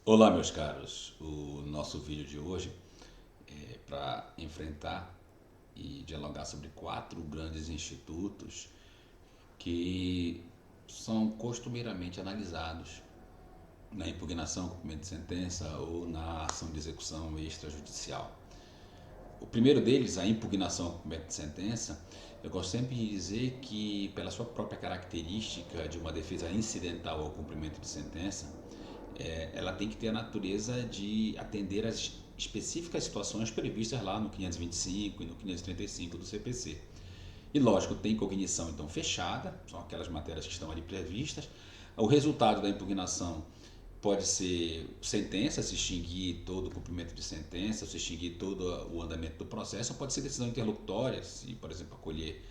Olá, meus caros. O nosso vídeo de hoje é para enfrentar e dialogar sobre 4 grandes institutos que são costumeiramente analisados na impugnação, cumprimento de sentença ou na ação de execução extrajudicial. O primeiro deles, a impugnação, cumprimento de sentença, eu gosto sempre de dizer que, pela sua própria característica de uma defesa incidental ao cumprimento de sentença, ela tem que ter a natureza de atender às específicas situações previstas lá no 525 e no 535 do CPC. E lógico, tem cognição então fechada, são aquelas matérias que estão ali previstas. O resultado da impugnação pode ser sentença, se extinguir todo o cumprimento de sentença, se extinguir todo o andamento do processo, ou pode ser decisão interlocutória, se, por exemplo, acolher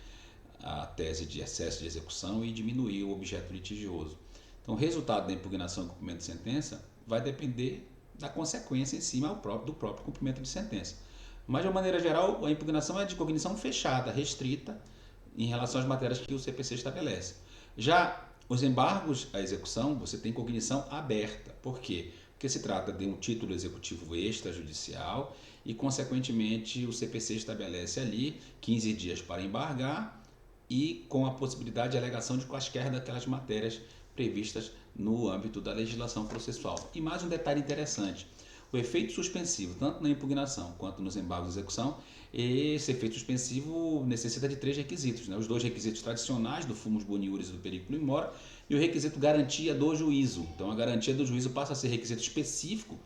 a tese de excesso de execução e diminuir o objeto litigioso. Então, o resultado da impugnação e cumprimento de sentença vai depender da consequência em cima do próprio cumprimento de sentença. Mas, de uma maneira geral, a impugnação é de cognição fechada, restrita, em relação às matérias que o CPC estabelece. Já os embargos à execução, você tem cognição aberta. Por quê? Porque se trata de um título executivo extrajudicial e, consequentemente, o CPC estabelece ali 15 dias para embargar e com a possibilidade de alegação de quaisquer daquelas matérias previstas no âmbito da legislação processual. E mais um detalhe interessante: o efeito suspensivo, tanto na impugnação quanto nos embargos de execução, esse efeito suspensivo necessita de 3 requisitos, né? Os 2 requisitos tradicionais do fumus boniuris e do periculum in mora e o requisito garantia do juízo. Então, a garantia do juízo passa a ser requisito específico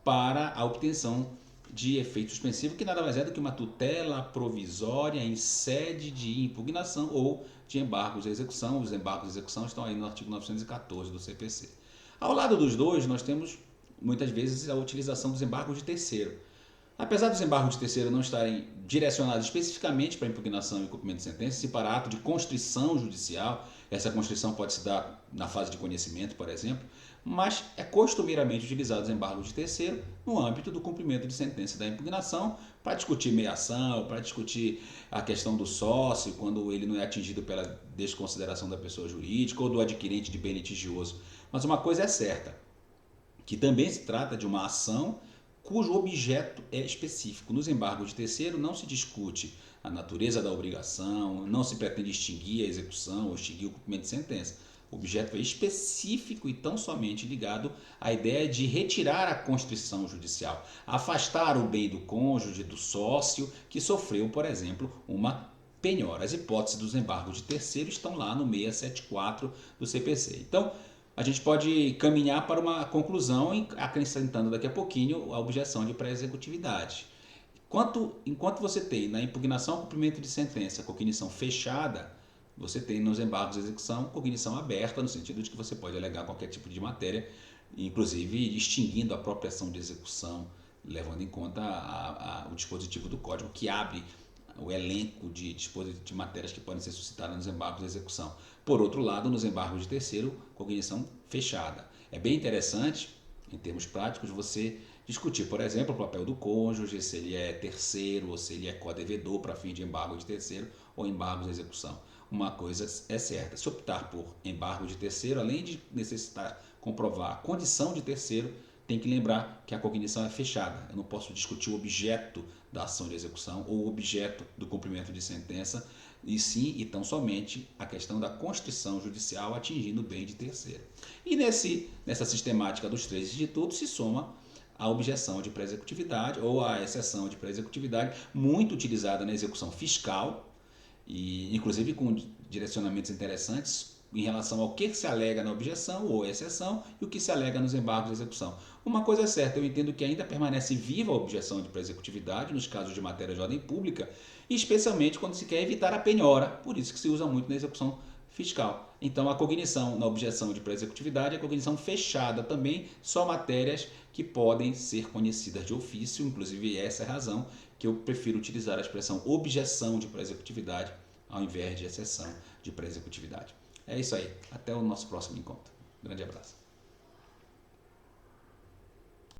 para a obtenção de efeito suspensivo, que nada mais é do que uma tutela provisória em sede de impugnação ou de embargos de execução. Os embargos de execução estão aí no artigo 914 do CPC. Ao lado dos dois, nós temos muitas vezes a utilização dos embargos de terceiro. Apesar dos embargos de terceiro não estarem direcionados especificamente para impugnação e cumprimento de sentença, se para ato de constrição judicial, essa constrição pode se dar na fase de conhecimento, por exemplo, mas é costumeiramente utilizado os embargos de terceiro no âmbito do cumprimento de sentença da impugnação para discutir meiação, para discutir a questão do sócio, quando ele não é atingido pela desconsideração da pessoa jurídica ou do adquirente de bem litigioso. Mas uma coisa é certa, que também se trata de uma ação cujo objeto é específico. Nos embargos de terceiro não se discute a natureza da obrigação, não se pretende extinguir a execução ou extinguir o cumprimento de sentença. O objeto é específico e tão somente ligado à ideia de retirar a constrição judicial, afastar o bem do cônjuge, do sócio, que sofreu, por exemplo, uma penhora. As hipóteses dos embargos de terceiro estão lá no 674 do CPC. Então, a gente pode caminhar para uma conclusão, acrescentando daqui a pouquinho a objeção de pré-executividade. Enquanto você tem na impugnação ao cumprimento de sentença cognição fechada, você tem nos embargos de execução cognição aberta, no sentido de que você pode alegar qualquer tipo de matéria, inclusive extinguindo a própria ação de execução, levando em conta o dispositivo do código que abre o elenco de matérias que podem ser suscitadas nos embargos de execução. Por outro lado, nos embargos de terceiro, cognição fechada. É bem interessante, em termos práticos, você discutir, por exemplo, o papel do cônjuge, se ele é terceiro ou se ele é codevedor para fim de embargo de terceiro ou embargo de execução. Uma coisa é certa: se optar por embargo de terceiro, além de necessitar comprovar a condição de terceiro, tem que lembrar que a cognição é fechada. Eu não posso discutir o objeto da ação de execução ou o objeto do cumprimento de sentença, e sim e tão somente a questão da constrição judicial atingindo o bem de terceiro. E nessa sistemática dos 3 institutos se soma a objeção de pré-executividade ou a exceção de pré-executividade, muito utilizada na execução fiscal, e inclusive com direcionamentos interessantes em relação ao que se alega na objeção ou exceção e o que se alega nos embargos de execução. Uma coisa é certa: eu entendo que ainda permanece viva a objeção de pré-executividade nos casos de matéria de ordem pública, especialmente quando se quer evitar a penhora, por isso que se usa muito na execução fiscal. Então, a cognição na objeção de pré-executividade é a cognição fechada também, só matérias que podem ser conhecidas de ofício, inclusive essa é a razão que eu prefiro utilizar a expressão objeção de pré-executividade ao invés de exceção de pré-executividade. É isso aí. Até o nosso próximo encontro. Grande abraço.